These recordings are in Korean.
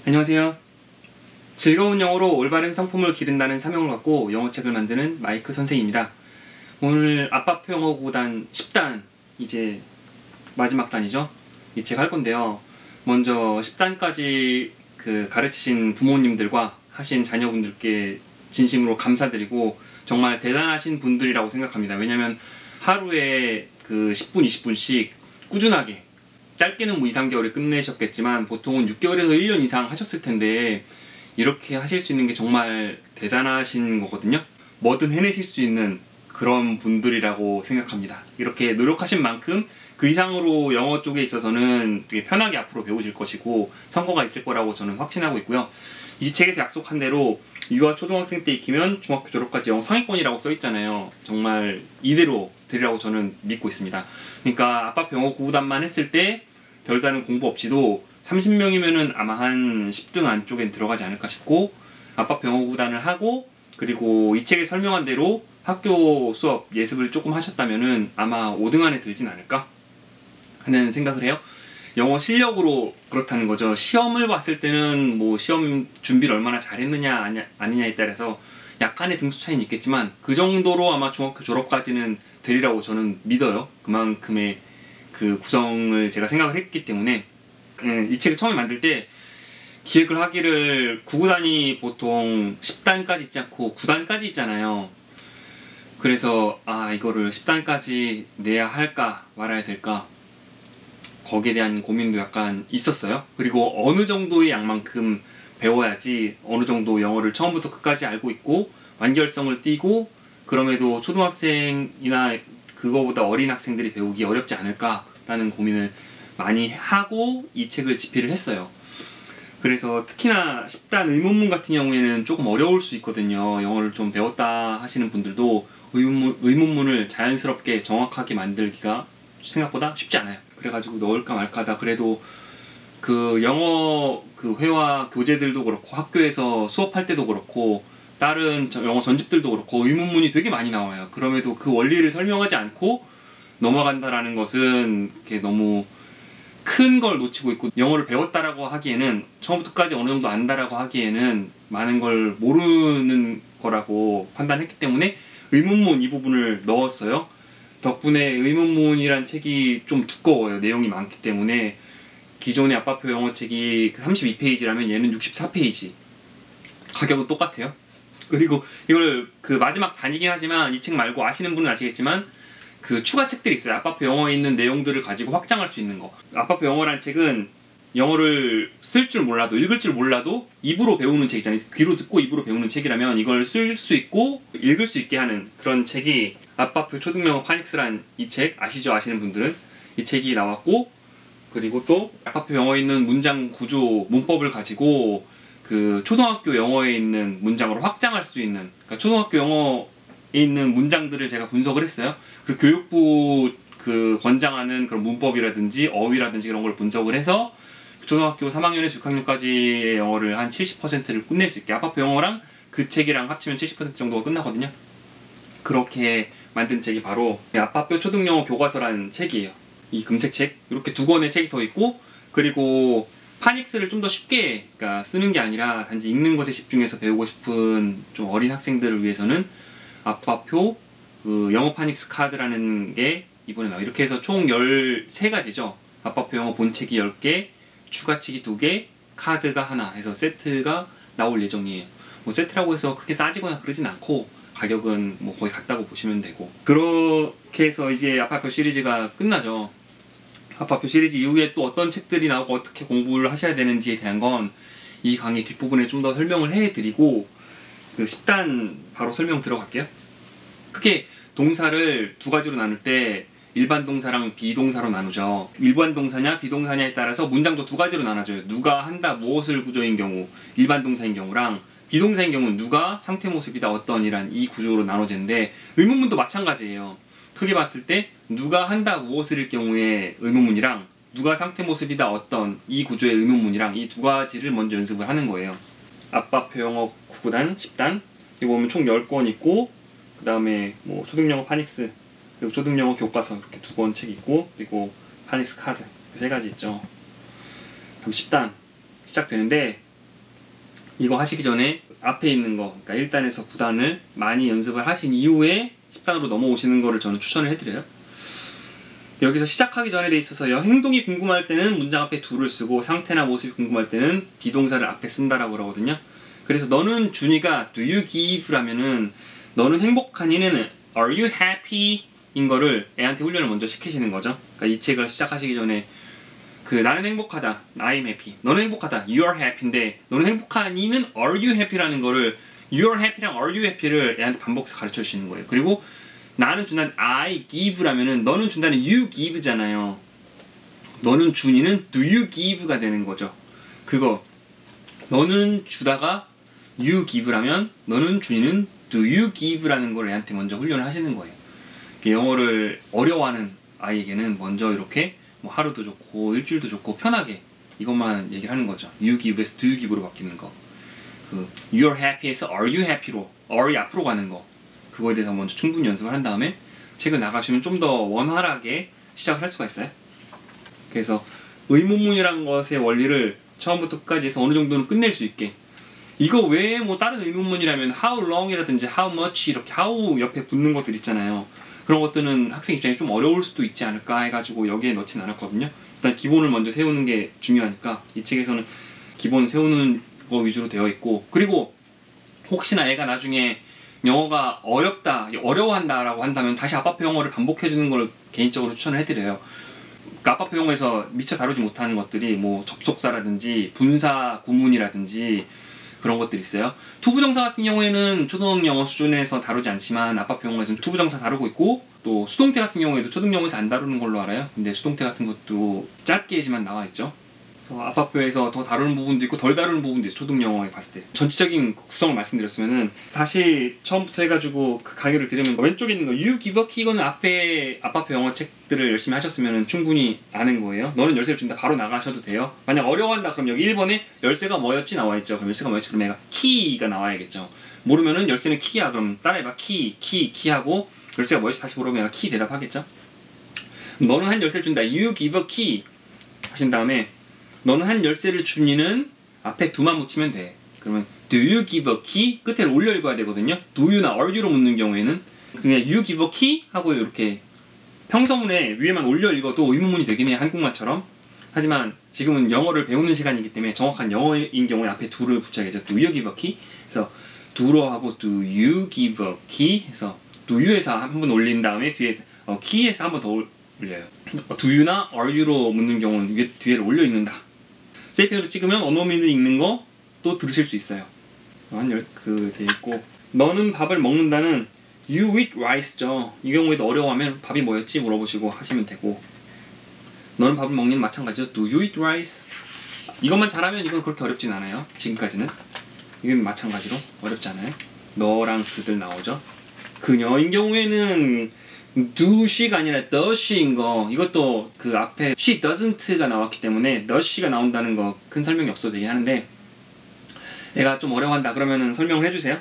안녕하세요. 즐거운 영어로 올바른 성품을 기른다는 사명을 갖고 영어책을 만드는 마이크 선생입니다. 오늘 아빠표 영어 구단 10단 이제 마지막 단이죠. 이 책 할 건데요. 먼저 10단까지 가르치신 부모님들과 하신 자녀분들께 진심으로 감사드리고 정말 대단하신 분들이라고 생각합니다. 왜냐면 하루에 10분, 20분씩 꾸준하게, 짧게는 2, 3개월에 끝내셨겠지만 보통은 6개월에서 1년 이상 하셨을 텐데 이렇게 하실 수 있는 게 정말 대단하신 거거든요. 뭐든 해내실 수 있는 그런 분들이라고 생각합니다. 이렇게 노력하신 만큼 그 이상으로 영어 쪽에 있어서는 되게 편하게 앞으로 배우실 것이고 성과가 있을 거라고 저는 확신하고 있고요. 이 책에서 약속한 대로 유아 초등학생 때 익히면 중학교 졸업까지 영어 상위권이라고 써있잖아요. 정말 이대로 되리라고 저는 믿고 있습니다. 그러니까 아빠표 영어 구구단만 했을 때 별다른 공부 없이도 30명이면은 아마 한 10등 안쪽엔 들어가지 않을까 싶고, 아빠표 영어 구구단을 하고 그리고 이 책에 설명한 대로 학교 수업 예습을 조금 하셨다면은 아마 5등 안에 들진 않을까 하는 생각을 해요. 영어 실력으로 그렇다는 거죠. 시험을 봤을 때는 뭐 시험 준비를 얼마나 잘했느냐 아니냐에 따라서 약간의 등수 차이는 있겠지만 그 정도로 아마 중학교 졸업까지는 되리라고 저는 믿어요. 그만큼의 그 구성을 제가 생각을 했기 때문에 이 책을 처음에 만들 때 기획을 하기를 구구단이 보통 10단까지 있지 않고 9단까지 있잖아요. 그래서 이거를 10단까지 내야 할까 말아야 될까 거기에 대한 고민도 약간 있었어요. 그리고 어느 정도의 양만큼 배워야지 어느 정도 영어를 처음부터 끝까지 알고 있고 완결성을 띠고 그럼에도 초등학생이나 그거보다 어린 학생들이 배우기 어렵지 않을까라는 고민을 많이 하고 이 책을 집필을 했어요. 그래서 특히나 10단 의문문 같은 경우에는 조금 어려울 수 있거든요. 영어를 좀 배웠다 하시는 분들도 의문문을 자연스럽게 정확하게 만들기가 생각보다 쉽지 않아요. 그래가지고 넣을까 말까 하다 그래도 그 영어 회화 교재들도 그렇고 학교에서 수업할 때도 그렇고 다른 영어 전집들도 그렇고 의문문이 되게 많이 나와요. 그럼에도 그 원리를 설명하지 않고 넘어간다라는 것은 이렇게 너무 큰 걸 놓치고 있고, 영어를 배웠다라고 하기에는 처음부터 끝까지 어느 정도 안다라고 하기에는 많은 걸 모르는 거라고 판단했기 때문에 의문문 이 부분을 넣었어요. 덕분에 의문문이란 책이 좀 두꺼워요. 내용이 많기 때문에. 기존의 아빠표 영어책이 32페이지라면 얘는 64페이지. 가격은 똑같아요. 그리고 이걸 마지막 단이긴 하지만 이 책 말고 아시는 분은 아시겠지만 추가 책들이 있어요. 아빠표 영어에 있는 내용들을 가지고 확장할 수 있는 거. 아빠표 영어란 책은 영어를 쓸 줄 몰라도, 읽을 줄 몰라도 입으로 배우는 책이잖아요. 귀로 듣고 입으로 배우는 책이라면 이걸 쓸 수 있고 읽을 수 있게 하는 그런 책이 아빠표 초등영어 파닉스란 이 책 아시죠? 아시는 분들은 이 책이 나왔고, 그리고 또 아빠표 영어에 있는 문장 구조, 문법을 가지고 초등학교 영어에 있는 문장으로 확장할 수 있는, 그러니까 초등학교 영어에 있는 문장들을 제가 분석을 했어요. 그리고 교육부 권장하는 그런 문법이라든지 어휘라든지 그런 걸 분석을 해서 초등학교 3학년에서 6학년까지의 영어를 한 70%를 끝낼 수 있게, 아빠표 영어랑 그 책이랑 합치면 70% 정도가 끝나거든요. 그렇게 만든 책이 바로 아빠표 초등영어 교과서라는 책이에요. 이 금색 책, 이렇게 2권의 책이 더 있고, 그리고 파닉스를 좀 더 쉽게 쓰는 게 아니라 단지 읽는 것에 집중해서 배우고 싶은 좀 어린 학생들을 위해서는 아빠표 영어 파닉스 카드라는 게 이번에 나와요. 이렇게 해서 총 13가지죠. 아빠표 영어 본책이 10개, 추가책이 2개, 카드가 하나 해서 세트가 나올 예정이에요. 뭐 세트라고 해서 크게 싸지거나 그러진 않고 가격은 뭐 거의 같다고 보시면 되고, 그렇게 해서 이제 아빠표 시리즈가 끝나죠. 아빠표 시리즈 이후에 또 어떤 책들이 나오고 어떻게 공부를 하셔야 되는지에 대한 건 이 강의 뒷부분에 좀 더 설명을 해드리고 10단 바로 설명 들어갈게요. 크게 동사를 2가지로 나눌 때 일반 동사랑 비동사로 나누죠. 일반 동사냐 비동사냐에 따라서 문장도 2가지로 나눠져요. 누가 한다 무엇을 구조인 경우, 일반 동사인 경우랑 비동사인 경우는 누가 상태 모습이다 어떤이란 이 구조로 나눠지는데, 의문문도 마찬가지예요. 크게 봤을 때 누가 한다 무엇을일 경우의 의문문이랑 누가 상태 모습이다 어떤 이 구조의 의문문이랑 이 2가지를 먼저 연습을 하는 거예요. 아빠표 영어 9단, 10단 이거 보면 총 10권 있고, 그 다음에 뭐 초등영어 파닉스, 그리고 초등영어 교과서 이렇게 2권 책 있고, 그리고 파닉스 카드 3가지 있죠. 그럼 10단 시작되는데 이거 하시기 전에 앞에 있는 거, 그러니까 1단에서 9단을 많이 연습을 하신 이후에 10단으로 넘어오시는 거를 저는 추천을 해드려요. 여기서 시작하기 전에 돼 있어서 행동이 궁금할 때는 문장 앞에 do를 쓰고 상태나 모습이 궁금할 때는 비동사를 앞에 쓴다라고 그러거든요. 그래서 너는 준이가 do you give 라면은 너는 행복하니는 are you happy 인 거를 애한테 훈련을 먼저 시키시는 거죠. 그러니까 이 책을 시작하시기 전에 나는 행복하다, I'm happy. 너는 행복하다, you are happy인데 너는 행복하니는 are you happy라는 거를 you are happy랑 are you happy를 애한테 반복해서 가르쳐 주시는 거예요. 그리고 나는 준다는 I give라면은 너는 준다는 you give잖아요. 너는 준이는 do you give가 되는 거죠. 그거 너는 주다가 you give라면 너는 준이는 do you give라는 걸 애한테 먼저 훈련을 하시는 거예요. 영어를 어려워하는 아이에게는 먼저 이렇게 뭐 하루도 좋고 일주일도 좋고 편하게 이것만 얘기를 하는 거죠. You give에서 do you give로 바뀌는 거. you are happy에서 are you happy로 are이 앞으로 가는 거. 그거에 대해서 먼저 충분히 연습을 한 다음에 책을 나가시면 좀 더 원활하게 시작을 할 수가 있어요. 그래서 의문문이라는 것의 원리를 처음부터 끝까지 해서 어느 정도는 끝낼 수 있게 이거 외에 뭐 다른 의문문이라면 how long이라든지 how much 이렇게 how 옆에 붙는 것들 있잖아요. 그런 것들은 학생 입장에 좀 어려울 수도 있지 않을까 해가지고 여기에 넣진 않았거든요. 일단 기본을 먼저 세우는 게 중요하니까 이 책에서는 기본 세우는 거 위주로 되어 있고 그리고 혹시나 애가 나중에 영어가 어렵다, 어려워한다 라고 한다면 다시 아빠표 영어를 반복해주는 걸 개인적으로 추천을 해드려요. 그러니까 아빠표 영어에서 미처 다루지 못하는 것들이 뭐 접속사라든지 분사 구문이라든지 그런 것들이 있어요. 투부정사 같은 경우에는 초등 영어 수준에서 다루지 않지만 아빠표 영어에서는 투부정사 다루고 있고 또 수동태 같은 경우에도 초등 영어에서 안 다루는 걸로 알아요. 근데 수동태 같은 것도 짧게지만 나와 있죠. 그래서 아빠표에서 더 다루는 부분도 있고 덜 다루는 부분도 있어. 초등 영어에 봤을 때 전체적인 구성을 말씀드렸으면은 다시 처음부터 해가지고 그 강의를 들으면 왼쪽에 있는 거 You give a key 이거는 앞에 아빠표 영어 책들을 열심히 하셨으면 충분히 아는 거예요. 너는 열쇠를 준다 바로 나가셔도 돼요. 만약 어려워한다 그럼 여기 1번에 열쇠가 뭐였지 나와있죠. 그럼 열쇠가 뭐였지 그럼 얘가 key가 나와야겠죠. 모르면은 열쇠는 key야 그럼 따라해봐 key 하고 열쇠가 뭐였지 다시 물어보면 얘가 key 대답하겠죠. 너는 한 열쇠를 준다 You give a key 하신 다음에 너는 한 열쇠를 준이는 앞에 do만 붙이면 돼. 그러면 do you give a key? 끝에 올려 읽어야 되거든요. do you나 are you로 묻는 경우에는 그냥 you give a key? 하고 이렇게 평서문에 위에만 올려 읽어도 의문문이 되긴 해요. 한국말처럼. 하지만 지금은 영어를 배우는 시간이기 때문에 정확한 영어인 경우에 앞에 do를 붙여야겠죠. do you give a key? 그래서 do로 하고 do you give a key? 해서 do you에서 한 번 올린 다음에 뒤에 key에서 한 번 더 올려요. do you나 are you로 묻는 경우는 위에 뒤에를 올려 읽는다. 세이펜으로 찍으면 언어민을 읽는 거 또 들으실 수 있어요. 돼 있고 너는 밥을 먹는다는 you eat rice죠. 이 경우에도 어려워하면 밥이 뭐였지 물어보시고 하시면 되고 너는 밥을 먹는 마찬가지죠. do you eat rice? 이것만 잘하면 이건 그렇게 어렵진 않아요. 지금까지는 이건 마찬가지로 어렵지 않아요. 너랑 그들 나오죠. 그녀인 경우에는 do she가 아니라 does she인 거 이것도 그 앞에 she doesn't가 나왔기 때문에 does she가 나온다는 거 큰 설명이 없어도 되긴 하는데 애가 좀 어려워한다 그러면은 설명을 해주세요.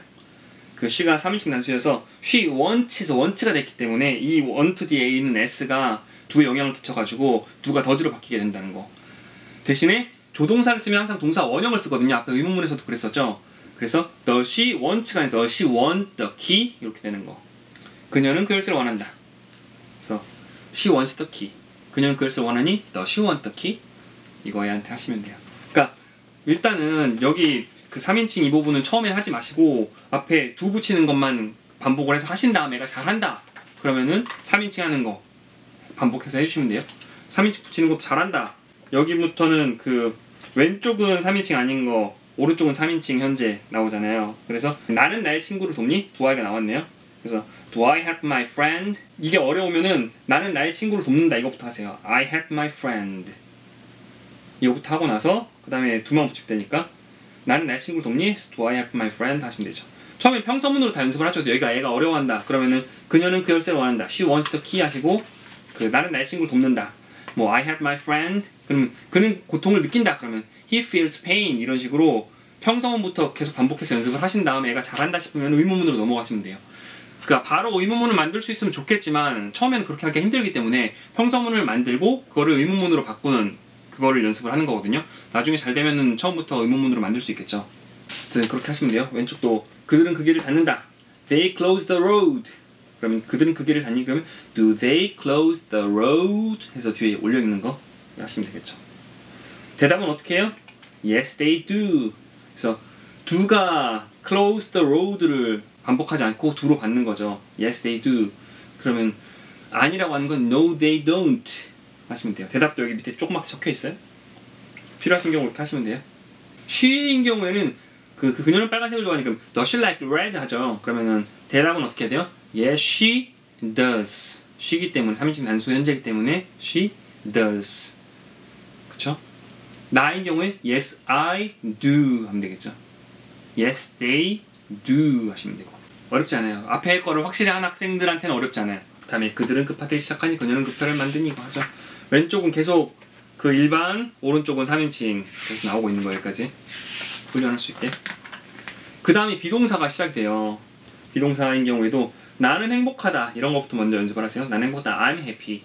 그 she가 3인칭 단수여서 she wants에서 want가 됐기 때문에 이 want 뒤에 있는 s가 do에 영향을 끼쳐가지고 do가 does로 바뀌게 된다는 거. 대신에 조동사를 쓰면 항상 동사 원형을 쓰거든요. 앞에 의문문에서도 그랬었죠. 그래서 does she wants가 아니라 does she want the key 이렇게 되는 거. 그녀는 그 열쇠를 원한다. 그래서 she wants the key. 그녀는 그 열쇠를 원하니 does she want the key? 이거 애한테 하시면 돼요. 그러니까 일단은 여기 그 3인칭 이 부분은 처음에 하지 마시고 앞에 do 붙이는 것만 반복을 해서 하신 다음에 애가 잘한다. 그러면은 3인칭 하는 거 반복해서 해주시면 돼요. 3인칭 붙이는 것도 잘한다. 여기부터는 그 왼쪽은 3인칭 아닌 거 오른쪽은 3인칭 현재 나오잖아요. 그래서 나는 나의 친구를 돕니? do I가 나왔네요. 그래서 do I help my friend? 이게 어려우면은 나는 나의 친구를 돕는다 이거부터 하세요. I help my friend 이거부터 하고 나서 그 다음에 do만 붙이면 되니까 나는 나의 친구를 돕니? do I help my friend 하시면 되죠. 처음에 평서문으로 다 연습을 하셔도 여기가 애가 어려워한다 그러면은 그녀는 그 열쇠를 원한다 she wants the key 하시고 그 나는 나의 친구를 돕는다 뭐 I help my friend 그러면 그는 고통을 느낀다 그러면 he feels pain 이런 식으로 평서문부터 계속 반복해서 연습을 하신 다음에 애가 잘한다 싶으면 의문문으로 넘어가시면 돼요. 그러니까 바로 의문문을 만들 수 있으면 좋겠지만 처음에는 그렇게 하기 힘들기 때문에 평서문을 만들고 그거를 의문문으로 바꾸는 그거를 연습을 하는 거거든요. 나중에 잘 되면은 처음부터 의문문으로 만들 수 있겠죠. 아무튼 그렇게 하시면 돼요. 왼쪽도 그들은 그 길을 닫는다. They close the road. 그러면 그들은 그 길을 닫니? 그러면 Do they close the road? 해서 뒤에 올려 있는 거 하시면 되겠죠. 대답은 어떻게 해요? Yes, they do. 그래서 do가 close the road를 반복하지 않고 do로 받는 거죠. Yes, they do. 그러면 아니라고 하는 건 No, they don't 하시면 돼요. 대답도 여기 밑에 조그맣게 적혀 있어요. 필요하신 경우 이렇게 하시면 돼요. she인 경우에는 그녀는 빨간색을 좋아하니까 Does she like red 하죠. 그러면은 대답은 어떻게 해야 돼요? Yes, she does. she이기 때문에 3인칭 단수 현재이기 때문에 she does. 그쵸? 나인 경우에 Yes, I do 하면 되겠죠. Yes, they do 하시면 되고. 어렵지 않아요. 앞에 거를 확실히 한 학생들한테는 어렵지 않아요. 다음에 그들은 급파트를 시작하니 그녀는 급파를 만드니 이거 하죠. 왼쪽은 계속 그 일반, 오른쪽은 3인칭 계속 나오고 있는 거기까지 훈련할 수 있게. 그 다음에 비동사가 시작돼요. 비동사인 경우에도 나는 행복하다 이런 것부터 먼저 연습을 하세요. 나는 행복하다. I'm happy.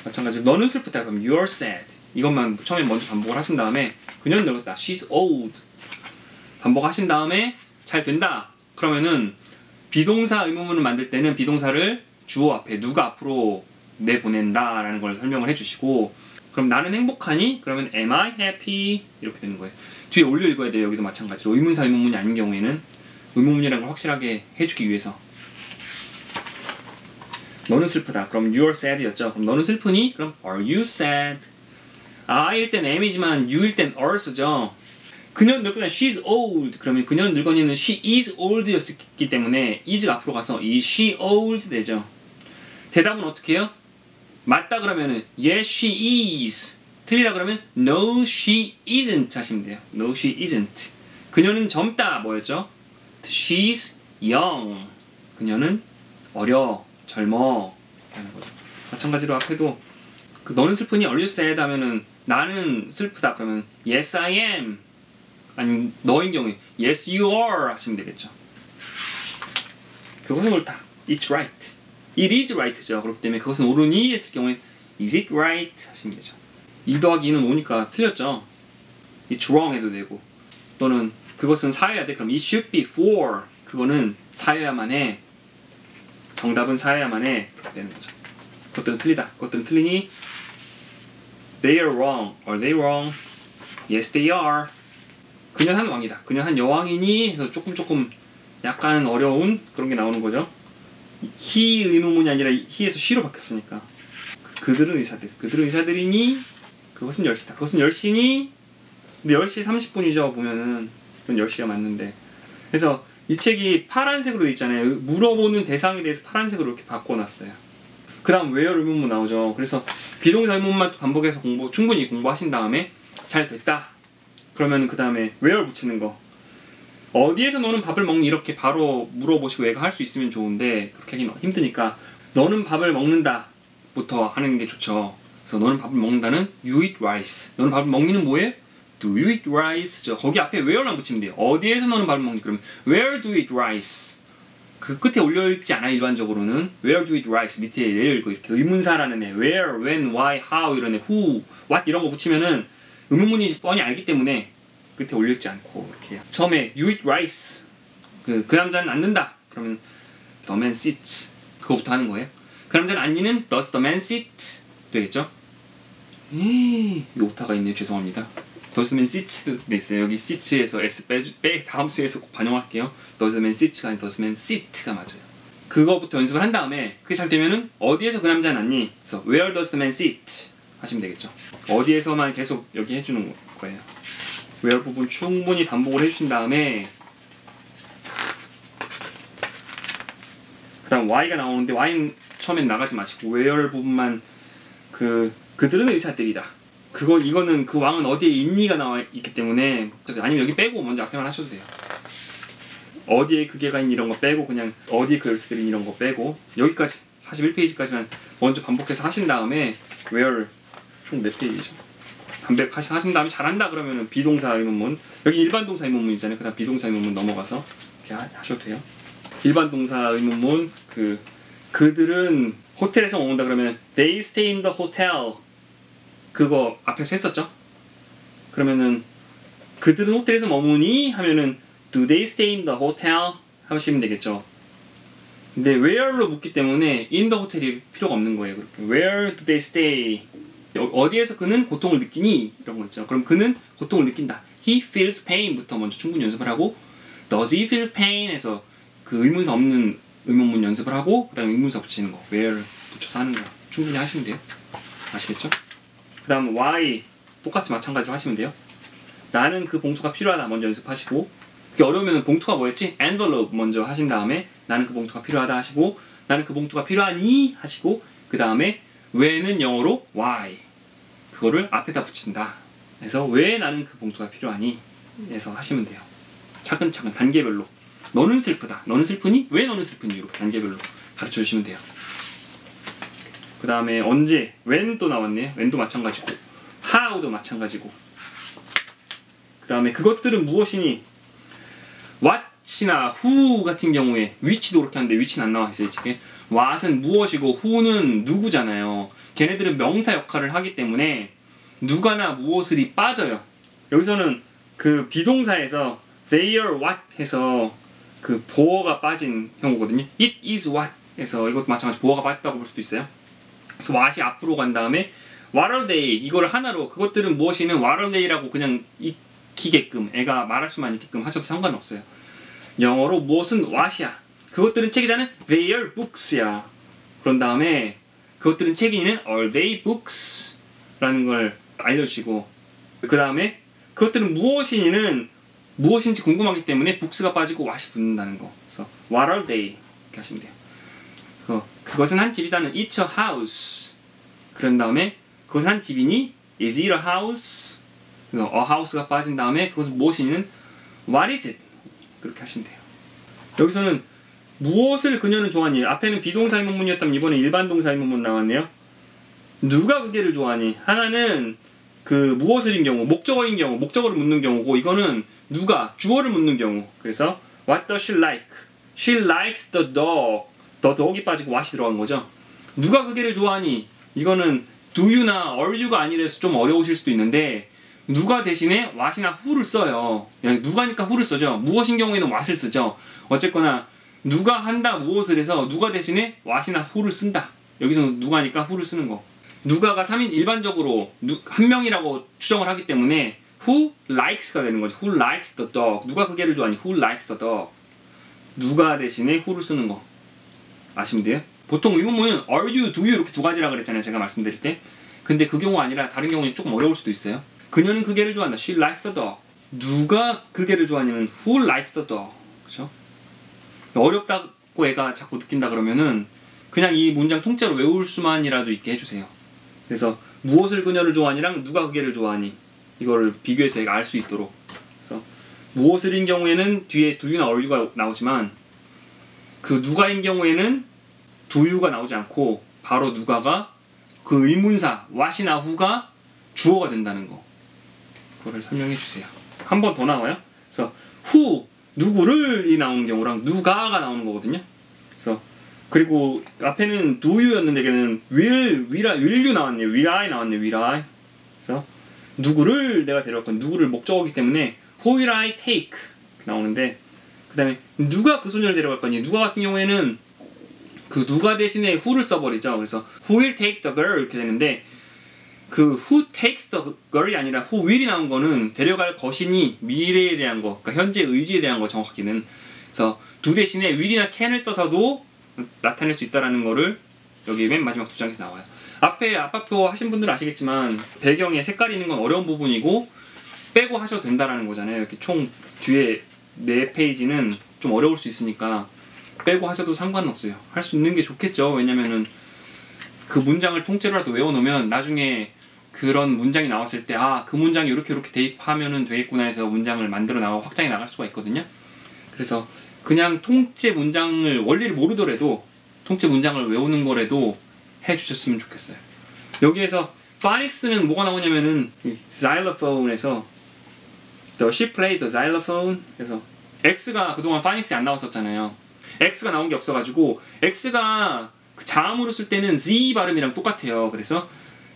마찬가지로 너는 슬프다. 그럼 you're sad. 이것만 처음에 먼저 반복을 하신 다음에 그녀는 늙었다. She's old. 반복하신 다음에 잘 된다. 그러면은 비동사 의문문을 만들 때는 비동사를 주어 앞에 누가 앞으로 내보낸다 라는 걸 설명을 해주시고, 그럼 나는 행복하니? 그러면 am I happy? 이렇게 되는 거예요. 뒤에 올려 읽어야 돼요. 여기도 마찬가지로 의문사 의문문이 아닌 경우에는 의문문이라는 걸 확실하게 해주기 위해서. 너는 슬프다. 그럼 you're sad였죠. 그럼 너는 슬프니? 그럼 are you sad? I일 땐 am이지만 you일 땐 are 쓰죠. 그녀는 늙거나 she's old. 그러면 그녀는 늙은이는 she is old였기 때문에 is가 앞으로 가서 is she old 되죠. 대답은 어떻게 해요? 맞다 그러면은 yes she is. 틀리다 그러면 no she isn't 하시면 돼요. no she isn't. 그녀는 젊다 뭐였죠? she's young. 그녀는 어려, 젊어 라는 거죠. 마찬가지로 앞에도 너는 슬프니? Are you sad? 하면은 나는 슬프다 그러면 yes I am. 아니면 너인 경우에 yes you are 하시면 되겠죠. 그것은 옳다. It's right. It is right죠. 그렇기 때문에 그것은 옳으니 했을 경우에 is it right 하시면 되죠. 2 더하기 2는 5니까 틀렸죠. It's wrong 해도 되고, 또는 그것은 4여야 돼. 그럼 it should be 4. 그거는 4여야만 해. 정답은 4여야만 해 되는 거죠. 그것들은 틀리다. 그것들은 틀리니 they are wrong. Are they wrong? Yes they are. 그녀는 한 왕이다. 그녀는 한 여왕이니 해서 조금 약간 어려운 그런 게 나오는 거죠. he 의문문이 아니라 he에서 she로 바뀌었으니까. 그들은 의사들. 그들은 의사들이니 그것은 10시다. 그것은 10시니 근데 10시 30분이죠. 보면은 그건 10시가 맞는데. 그래서 이 책이 파란색으로 돼 있잖아요. 물어보는 대상에 대해서 파란색으로 이렇게 바꿔놨어요. 그 다음 where 의문문 나오죠. 그래서 비동사 의문문만 반복해서 충분히 공부하신 다음에 잘 됐다. 그러면 그 다음에 where 붙이는 거. 어디에서 너는 밥을 먹니? 이렇게 바로 물어보시고 얘가 할 수 있으면 좋은데 그렇게 하기는 힘드니까 너는 밥을 먹는다 부터 하는 게 좋죠. 그래서 너는 밥을 먹는다는 you eat rice. 너는 밥을 먹니는 뭐예요? do you eat rice? 거기 앞에 where만 붙이면 돼요. 어디에서 너는 밥을 먹니? 그러면 where do you eat rice? 그 끝에 올려 읽지 않아요. 일반적으로는 where do you eat rice 밑에 내려 읽고 이렇게 의문사라는 애 where, when, why, how 이런 애 who, what 이런 거 붙이면은 의문문이 뻔히 알기 때문에 끝에 올려 읽지 않고 이렇게 해요. 처음에 you eat rice 그 남자는 앉는다 그러면 the man sits 그거부터 하는 거예요. 그 남자는 앉니는 does the man sit 되겠죠? 이거 오타가 있네요. 죄송합니다. does the man sit 돼 있어요. 여기 sits에서 s 빼 다음 수에서 꼭 반영할게요. does the man sit가 아니라 does the man sit가 맞아요. 그거부터 연습을 한 다음에 그게 잘 되면은 어디에서 그 남자는 앉니? 그래서 where does the man sit 하시면 되겠죠. 어디에서만 계속 여기 해주는 거예요. where 부분 충분히 반복을 해주신 다음에 그 다음 y가 나오는데 y는 처음엔 나가지 마시고 where 부분만 그들은 의사들이다. 이거는 그 왕은 어디에 있니가 나와 있기 때문에 아니면 여기 빼고 먼저 앞에만 하셔도 돼요. 어디에 그 개가 있니 이런 거 빼고 그냥 어디에 그 의사들이 이런 거 빼고 여기까지 41페이지까지만 먼저 반복해서 하신 다음에 where 총 4페이지죠. 반복하신 다음에 잘한다 그러면은 비동사 의문문 여기 일반 동사 의문문 있잖아요. 그 다음 비동사 의문문 넘어가서 이렇게 하셔도 돼요. 일반 동사 의문문 그들은 호텔에서 먹는다 그러면 they stay in the hotel 그거 앞에서 했었죠. 그러면은 그들은 호텔에서 머무니 하면은 do they stay in the hotel 하시면 되겠죠. 근데 where로 묻기 때문에 in the hotel이 필요가 없는 거예요. 그렇게 where do they stay? 어디에서 그는 고통을 느끼니? 이런 거 있죠. 그럼 그는 고통을 느낀다. He feels pain부터 먼저 충분히 연습을 하고 does he feel pain? 해서 그 의문사 없는 의문문 연습을 하고 그 다음에 의문사 붙이는 거 where 붙여서 하는 거 충분히 하시면 돼요. 아시겠죠? 그 다음 why 똑같이 마찬가지로 하시면 돼요. 나는 그 봉투가 필요하다 먼저 연습하시고 그게 어려우면 봉투가 뭐였지? envelope 먼저 하신 다음에 나는 그 봉투가 필요하다 하시고 나는 그 봉투가 필요하니 하시고 그 다음에 왜는 영어로 why 그거를 앞에다 붙인다. 그래서 왜 나는 그 봉투가 필요하니 해서 하시면 돼요. 차근차근 단계별로 너는 슬프다. 너는 슬프니? 왜 너는 슬프니? 이렇게 단계별로 가르쳐 주시면 돼요. 그 다음에 언제? when 또 나왔네요. when도 마찬가지고 how도 마찬가지고 그 다음에 그것들은 무엇이니? what이나 who 같은 경우에 which도 그렇게 하는데 which는 안 나와 있어요. 지금 what은 무엇이고 who는 누구잖아요. 걔네들은 명사 역할을 하기 때문에 누가나 무엇을이 빠져요. 여기서는 그 비동사에서 their what 해서 그 보어가 빠진 형우거든요. it is what 해서 이것도 마찬가지 보어가 빠졌다고 볼 수도 있어요. 그래서 what이 앞으로 간 다음에 what are they 이걸 하나로 그것들은 무엇이는 what are they라고 그냥 익히게끔 애가 말할 수만 있게끔 하셔도 상관없어요. 영어로 무엇은 what이야. 그것들은 책이다는 their books야. 그런 다음에 그것들은 책이는 are they books 라는 걸 알려주시고 그 다음에 그것들은 무엇이니는 무엇인지 궁금하기 때문에 books가 빠지고 what이 붙는다는 거. 그래서 what are they 이렇게 하시면 돼요. 그것은 한 집이다는 it's a house. 그런 다음에 그것은 한 집이니 is it a house. 그래서 a house가 빠진 다음에 그것은 무엇이니는 what is it 그렇게 하시면 돼요. 여기서는 무엇을 그녀는 좋아하니? 앞에는 비동사 의문문이었다면 이번에 일반 동사 의문문 나왔네요. 누가 그게를 좋아하니? 하나는 그 무엇을인 경우, 목적어인 경우, 목적어를 묻는 경우고 이거는 누가, 주어를 묻는 경우. 그래서 What does she like? She likes the dog. the dog이 빠지고 what이 들어간 거죠. 누가 그게를 좋아하니? 이거는 do you나 are you가 아니라서 좀 어려우실 수도 있는데 누가 대신에 what이나 who를 써요. 누가니까 who를 쓰죠. 무엇인 경우에는 what을 쓰죠. 어쨌거나 누가 한다 무엇을 해서 누가 대신에 what이나 who를 쓴다. 여기서는 누가니까 who를 쓰는 거. 누가가 3인 일반적으로 한 명이라고 추정을 하기 때문에 who likes가 되는 거죠. who likes the dog. 누가 그게를 좋아하니? who likes the dog. 누가 대신에 who를 쓰는 거. 아시면 돼요? 보통 의문문은 are you, do you 이렇게 두 가지라 그랬잖아요. 제가 말씀드릴 때. 근데 그 경우가 아니라 다른 경우는 조금 어려울 수도 있어요. 그녀는 그게를 좋아한다. She likes the dog. 누가 그게를 좋아하냐면 who likes the dog. 그렇죠? 어렵다고 애가 자꾸 느낀다 그러면은 그냥 이 문장 통째로 외울 수만이라도 있게 해주세요. 그래서 무엇을 그녀를 좋아하니랑 누가 그게를 좋아하니 이거를 비교해서 애가 알 수 있도록. 그래서 무엇을인 경우에는 뒤에 do you나 are you가 나오지만 그 누가인 경우에는 do you가 나오지 않고 바로 누가가 그 의문사 what이나 who가 주어가 된다는 거. 그거를 설명해 주세요. 한 번 더 나와요. 그래서 who 누구를이 나오는 경우랑 누가가 나오는 거거든요. 그래서 그리고 앞에는 do you였는데 여기는 will you 나왔네요. will I 나왔네요. will I. 그래서 누구를 내가 데려갈 건 누구를 목적어기 때문에 who will I take 나오는데 그 다음에 누가 그 소녀를 데려갈 거니? 누가 같은 경우에는 그 누가 대신에 who를 써버리죠. 그래서 who will take the girl 이렇게 되는데 그 who takes the girl이 아니라 who will이 나온 거는 데려갈 것이니 미래에 대한 거, 그러니까 현재 의지에 대한 거 정확히는. 그래서 do 대신에 will이나 can을 써서도 나타낼 수 있다라는 거를 여기 맨 마지막 두 장에서 나와요. 앞에 아빠표 하신 분들은 아시겠지만 배경에 색깔이 있는 건 어려운 부분이고 빼고 하셔도 된다라는 거잖아요. 이렇게 총 뒤에 4페이지는 좀 어려울 수 있으니까 빼고 하셔도 상관없어요. 할 수 있는 게 좋겠죠. 왜냐면은 그 문장을 통째로라도 외워놓으면 나중에 그런 문장이 나왔을 때 아, 그 문장이 이렇게 대입하면은 되겠구나 해서 문장을 만들어 나가고 확장해 나갈 수가 있거든요. 그래서 그냥 통째 문장을 원리를 모르더라도 통째 문장을 외우는 거라도 해주셨으면 좋겠어요. 여기에서 phonics는 뭐가 나오냐면은 xylophone에서 she played the xylophone. 그래서 x가 그동안 phonic스에 안 나왔었잖아요. x가 나온 게 없어가지고 x가 그 자음으로 쓸 때는 z 발음이랑 똑같아요. 그래서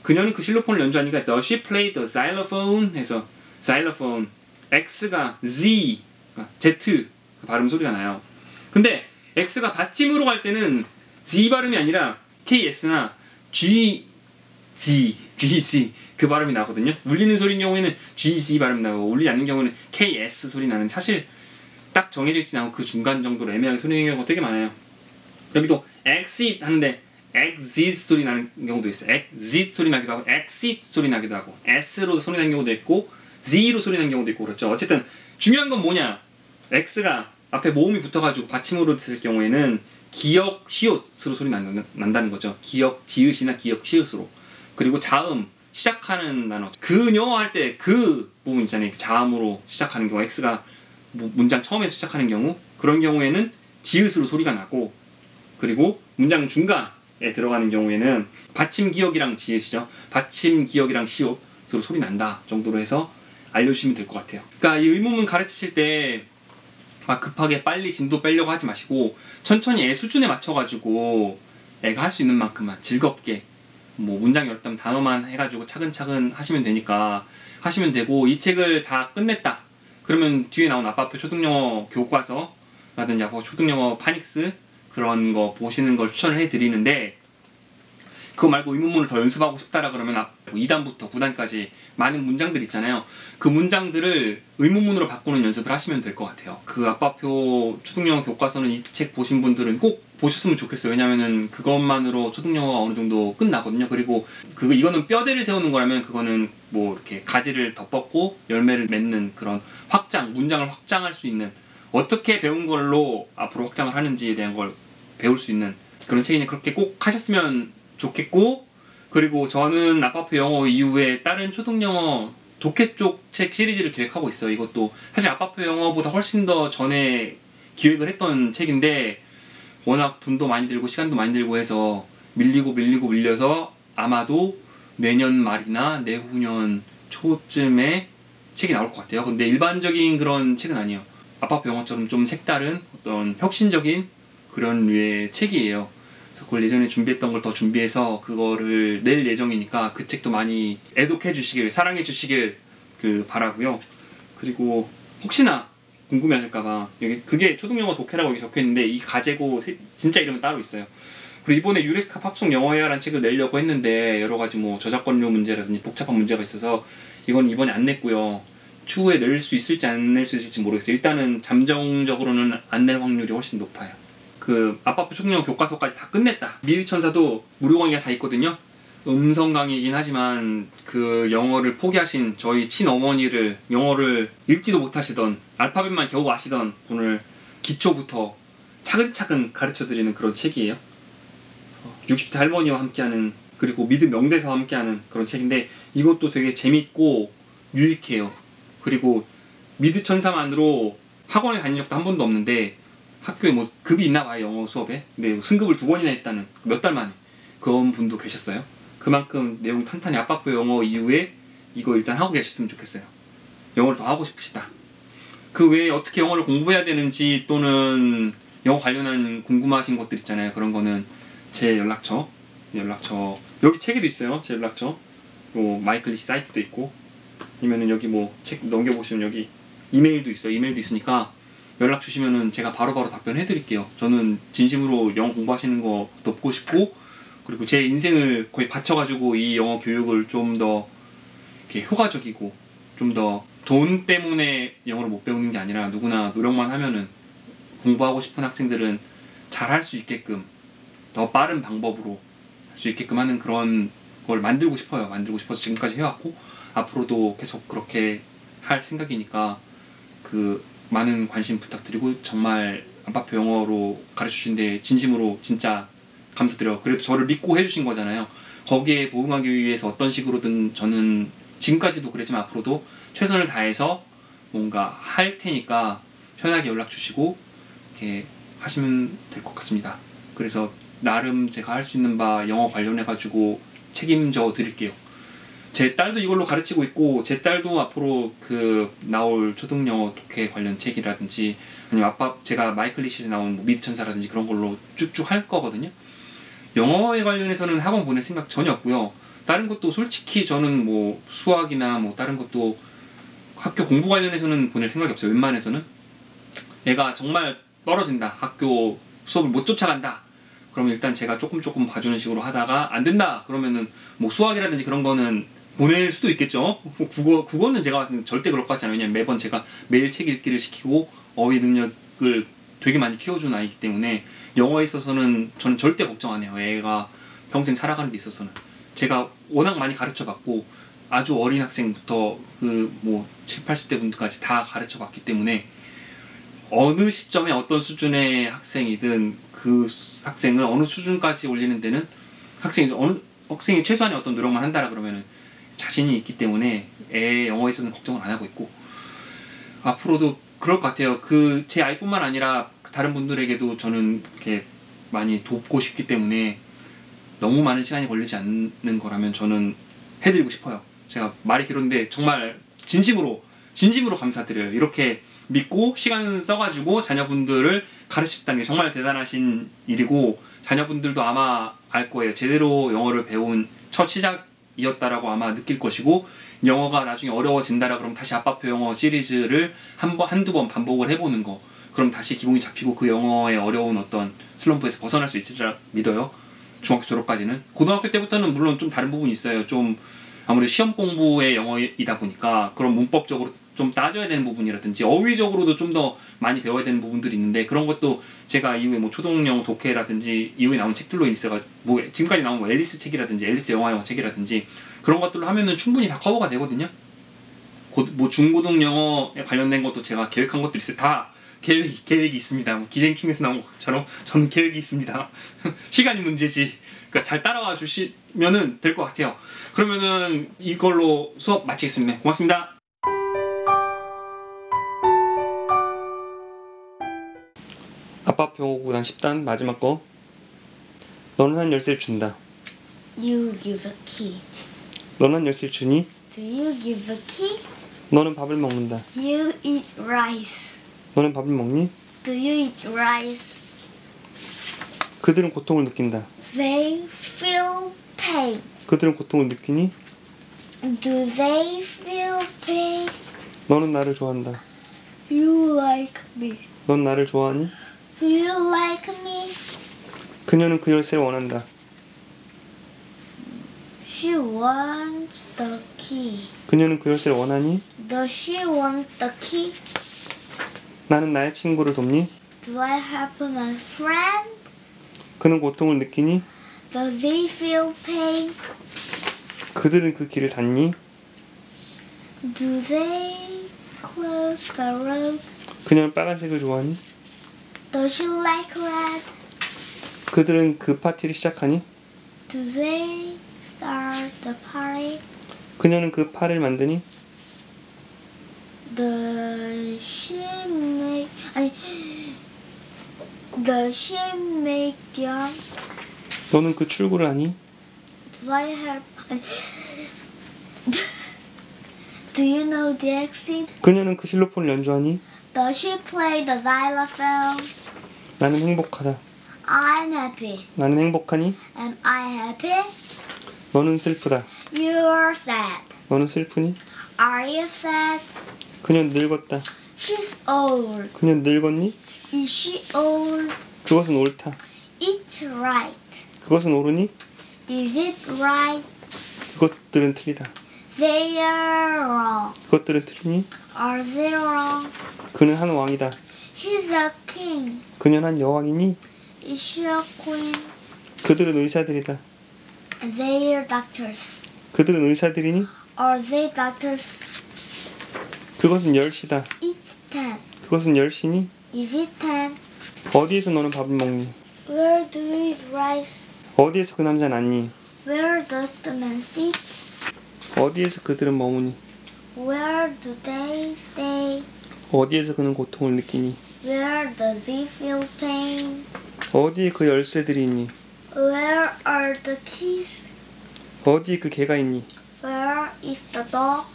그녀는 그 실로폰을 연주하니까 she played the xylophone 해서 xylophone X가 Z, Z 그 발음 소리가 나요. 근데 X가 받침으로 갈 때는 Z 발음이 아니라 KS나 GZ 그 발음이 나거든요. 울리는 소리인 경우에는 GZ 발음 나고 울리지 않는 경우는 KS 소리 나는, 사실 딱 정해져 있지 않고 그 중간 정도로 애매하게 소리 내는 경우가 되게 많아요. 여기도 exit 하는데 exit 소리 나는 경우도 있어요. exit 소리 나기도 하고 exit 소리 나기도 하고 S로 소리 나는 경우도 있고 Z로 소리 나는 경우도 있고 그렇죠. 어쨌든 중요한 건 뭐냐, X가 앞에 모음이 붙어가지고 받침으로 됐을 경우에는 기역 시옷으로 소리 난다는 거죠. 기역 지읒이나 기역 시읒으로. 그리고 자음 시작하는 단어, 그녀 할 때 그 부분 있잖아요. 자음으로 시작하는 경우, X가 문장 처음에서 시작하는 경우, 그런 경우에는 지읒으로 소리가 나고, 그리고 문장 중간에 들어가는 경우에는 받침 기역이랑 지읒이죠. 받침 기역이랑 시옷으로 소리 난다 정도로 해서 알려주시면 될 것 같아요. 그러니까 이 의문문 가르치실 때 막 급하게 빨리 진도 빼려고 하지 마시고 천천히 애 수준에 맞춰가지고 애가 할 수 있는 만큼만 즐겁게, 뭐 문장 10단 단어만 해가지고 차근차근 하시면 되니까 하시면 되고, 이 책을 다 끝냈다 그러면 뒤에 나온 아빠표 초등영어 교과서라든지 초등영어 파닉스 그런 거 보시는 걸 추천을 해드리는데, 그거 말고 의문문을 더 연습하고 싶다라 그러면 2단부터 9단까지 많은 문장들 있잖아요. 그 문장들을 의문문으로 바꾸는 연습을 하시면 될 것 같아요. 그 아빠표 초등영어 교과서는 이 책 보신 분들은 꼭 보셨으면 좋겠어요. 왜냐면은 그것만으로 초등영어가 어느 정도 끝나거든요. 그리고 이거는 뼈대를 세우는 거라면 그거는 뭐 이렇게 가지를 덧뻗고 열매를 맺는 그런 확장, 문장을 확장할 수 있는, 어떻게 배운 걸로 앞으로 확장을 하는지에 대한 걸 배울 수 있는 그런 책이니 그렇게 꼭 하셨으면 좋겠고, 그리고 저는 아빠표 영어 이후에 다른 초등영어 독해 쪽 책 시리즈를 기획하고 있어요. 이것도 사실 아빠표 영어보다 훨씬 더 전에 기획을 했던 책인데 워낙 돈도 많이 들고 시간도 많이 들고 해서 밀려서 아마도 내년 말이나 내후년 초쯤에 책이 나올 것 같아요. 근데 일반적인 그런 책은 아니에요. 아빠표 영어처럼 좀 색다른 어떤 혁신적인 그런 류의 책이에요. 그래서 그걸 예전에 준비했던 걸 더 준비해서 그거를 낼 예정이니까 그 책도 많이 애독해 주시길, 사랑해 주시길 바라고요. 그리고 혹시나 궁금해하실까봐 그게 초등영어 독해라고 여기 적혀있는데 이 가제고 진짜 이름은 따로 있어요. 그리고 이번에 유레카 팝송 영어회화라는 책을 내려고 했는데 여러가지 뭐 저작권료 문제라든지 복잡한 문제가 있어서 이건 이번에 안 냈고요. 추후에 낼 수 있을지 안 낼 수 있을지 모르겠어요. 일단은 잠정적으로는 안 낼 확률이 훨씬 높아요. 그 아빠표 초등영어 교과서까지 다 끝냈다. 미드천사도 무료 강의가 다 있거든요. 음성 강의이긴 하지만 그 영어를 포기하신 저희 친어머니를 영어를 읽지도 못하시던 알파벳만 겨우 아시던 분을 기초부터 차근차근 가르쳐드리는 그런 책이에요. 60대 할머니와 함께하는, 그리고 미드 명대사와 함께하는 그런 책인데 이것도 되게 재밌고 유익해요. 그리고 미드천사만으로 학원에 다닌 적도 한 번도 없는데 학교에 뭐 급이 있나 봐요, 영어 수업에. 근데 승급을 2번이나 했다는, 몇 달 만에 그런 분도 계셨어요. 그만큼 내용 탄탄히 아빠표 영어 이후에 이거 일단 하고 계셨으면 좋겠어요. 영어를 더 하고 싶으시다. 그 외에 어떻게 영어를 공부해야 되는지 또는 영어 관련한 궁금하신 것들 있잖아요. 그런 거는 제 연락처 여기 책에도 있어요. 제 연락처 마이클리시 사이트도 있고, 아니면은 여기 뭐 책 넘겨보시면 여기 이메일도 있어요. 이메일도 있으니까 연락 주시면은 제가 바로바로 답변해 드릴게요. 저는 진심으로 영어 공부하시는 거 돕고 싶고, 그리고 제 인생을 거의 바쳐가지고 이 영어 교육을 좀 더 이렇게 효과적이고 좀 더 돈 때문에 영어를 못 배우는 게 아니라 누구나 노력만 하면은 공부하고 싶은 학생들은 잘 할 수 있게끔 더 빠른 방법으로 할 수 있게끔 하는 그런 걸 만들고 싶어요. 만들고 싶어서 지금까지 해왔고 앞으로도 계속 그렇게 할 생각이니까 많은 관심 부탁드리고, 정말 아빠표 영어로 가르쳐주신데 진심으로 진짜 감사드려요. 그래도 저를 믿고 해주신 거잖아요. 거기에 보응하기 위해서 어떤 식으로든 저는 지금까지도 그랬지만 앞으로도 최선을 다해서 뭔가 할 테니까 편하게 연락 주시고 이렇게 하시면 될 것 같습니다. 그래서 나름 제가 할 수 있는 바 영어 관련해가지고 책임져 드릴게요. 제 딸도 이걸로 가르치고 있고, 제 딸도 앞으로 나올 초등영어 독해 관련 책이라든지 아니면 제가 마이클리시에 나온 미드천사라든지 그런 걸로 쭉쭉 할 거거든요. 영어에 관련해서는 학원 보낼 생각 전혀 없고요. 다른 것도 솔직히 저는 뭐 수학이나 뭐 다른 것도 학교 공부 관련해서는 보낼 생각이 없어요. 웬만해서는. 애가 정말 떨어진다. 학교 수업을 못 쫓아간다. 그러면 일단 제가 조금 봐주는 식으로 하다가 안 된다. 그러면은 뭐 수학이라든지 그런 거는 보낼 수도 있겠죠. 국어는 제가 절대 그럴 것 같지 않아요. 왜냐면 매번 제가 매일 책 읽기를 시키고 어휘 능력을 되게 많이 키워준 아이기 때문에 영어에 있어서는 저는 절대 걱정 안 해요. 애가 평생 살아가는 데 있어서는. 제가 워낙 많이 가르쳐봤고 아주 어린 학생부터 그 뭐 7, 80대 분들까지 다 가르쳐봤기 때문에 어느 시점에 어떤 수준의 학생이든 그 학생을 어느 수준까지 올리는 데는 학생이 최소한의 어떤 노력만 한다라 그러면은 자신이 있기 때문에 애 영어에 있어서는 걱정을 안 하고 있고 앞으로도 그럴 것 같아요. 그 제 아이뿐만 아니라 다른 분들에게도 저는 이렇게 많이 돕고 싶기 때문에 너무 많은 시간이 걸리지 않는 거라면 저는 해드리고 싶어요. 제가 말이 길었는데 정말 진심으로 감사드려요. 이렇게 믿고 시간 써가지고 자녀분들을 가르쳤다는 게 정말 대단하신 일이고 자녀분들도 아마 알 거예요. 제대로 영어를 배운 첫 시작이었다라고 아마 느낄 것이고 영어가 나중에 어려워진다라 그러면 다시 아빠표 영어 시리즈를 한두 번 반복을 해보는 거 그럼 다시 기본이 잡히고 그 영어의 어려운 어떤 슬럼프에서 벗어날 수 있으리라 믿어요. 중학교 졸업까지는. 고등학교 때부터는 물론 좀 다른 부분이 있어요. 좀 아무래도 시험 공부의 영어이다 보니까 그런 문법적으로 좀 따져야 되는 부분이라든지 어휘적으로도 좀 더 많이 배워야 되는 부분들이 있는데 그런 것도 제가 이후에 뭐 초등영어 독해라든지 이후에 나온 책들로 있어가 뭐 지금까지 나온 뭐 앨리스 책이라든지 앨리스 영어 책이라든지 그런 것들로 하면은 충분히 다 커버가 되거든요. 뭐 중고등 영어에 관련된 것도 제가 계획한 것들이 있어요. 다 계획이 있습니다. 뭐 기생충에서 나온 것처럼 저는 계획이 있습니다. 시간이 문제지. 그러니까 잘 따라와 주시면은 될 것 같아요. 그러면은 이걸로 수업 마치겠습니다. 고맙습니다. 아빠표 영어 구단 10단 마지막 거. 너는 한 열쇠를 준다. You give a key. 너는 한 열쇠를 주니? Do you give a key? 너는 밥을 먹는다. You eat rice. 너는 밥을 먹니? Do you eat rice? 그들은 고통을 느낀다. They feel pain. 그들은 고통을 느끼니? Do they feel pain? 너는 나를 좋아한다. You like me. 넌 나를 좋아하니? Do you like me? 그녀는 그 열쇠를 원한다. She wants the key. 그녀는 그 열쇠를 원하니? Does she want the key? 나는 나의 친구를 돕니? Do I help my friend? 그는 고통을 느끼니? Does he feel pain? 그들은 그 길을 닫니? Do they close the road? 그녀는 빨간색을 좋아하니? Does she like red? 그들은 그 파티를 시작하니? Do they start the party? 그녀는 그 파를 만드니? Does she make yarn? 너는 그 출구를 아니? Do I help? Do you know the exit? 그녀는 그 실로폰을 연주하니? Does she play the xylophone? 나는 행복하다. I'm happy. 나는 행복하니? Am I happy? 너는 슬프다. You are sad. 너는 슬프니? Are you sad? 그녀는 늙었다. She's old. 그녀는 늙었니? Is she old? 그것은 옳다. It's right. 그것은 옳으니? Is it right? 그것들은 틀리다. They are wrong. 그것들은 틀리니? Are they wrong? 그는 한 왕이다. He's a king. 그녀는 한 여왕이니? Is she a queen? 그들은 의사들이다. They are doctors. 그들은 의사들이니? Are they doctors? 그것은 10시다. It's 10. 그것은 10시니? Is it 10? 어디에서 너는 밥을 먹니? Where do you eat rice? 어디에서 그 남자는 앉니? Where does the man sit? 어디에서 그들은 머무니? Where do they stay? 어디에서 그는 고통을 느끼니? Where does he feel pain? 어디에 그 열쇠들이 있니? Where are the keys? 어디에 그 개가 있니? Where is the dog?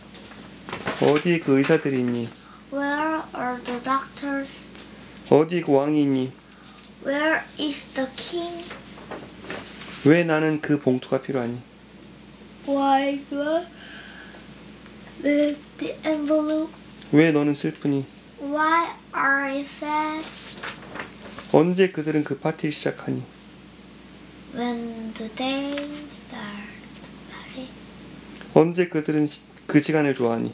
어디에 그 의사들이 있니? Where are the doctors? 어디에 그 왕이 있니? Where is the king? 왜 나는 그 봉투가 필요하니? Why do I the envelope? 왜 너는 슬프니? Why are you sad? 언제 그들은 그 파티를 시작하니? When do they start party? 언제 그들은 그 시간을 좋아하니?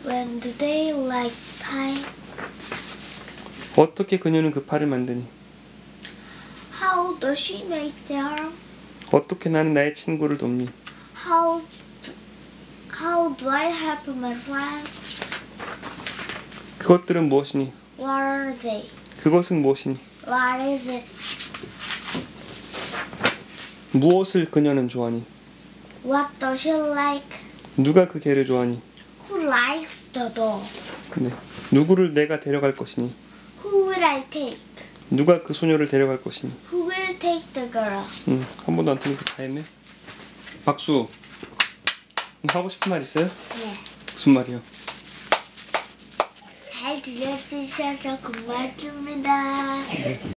When do they like pie? 어떻게 그녀는 그 팔을 만드니? How does she make their? 어떻게 나는 나의 친구를 돕니? How do I help my friends? 그것들은 무엇이니? What are they? 그것은 무엇이니? What is it? 무엇을 그녀는 좋아하니? What does she like? 누가 그 개를 좋아하니? Who likes the dog? 네. 누구를 내가 데려갈 것이니? Who will I take? 누가 그 소녀를 데려갈 것이니? Who will take the girl? 한 번도 안 틀리고 다 했네. 박수. 하고 싶은 말 있어요? 네. 무슨 말이요? 잘 들려주셔서 고맙습니다.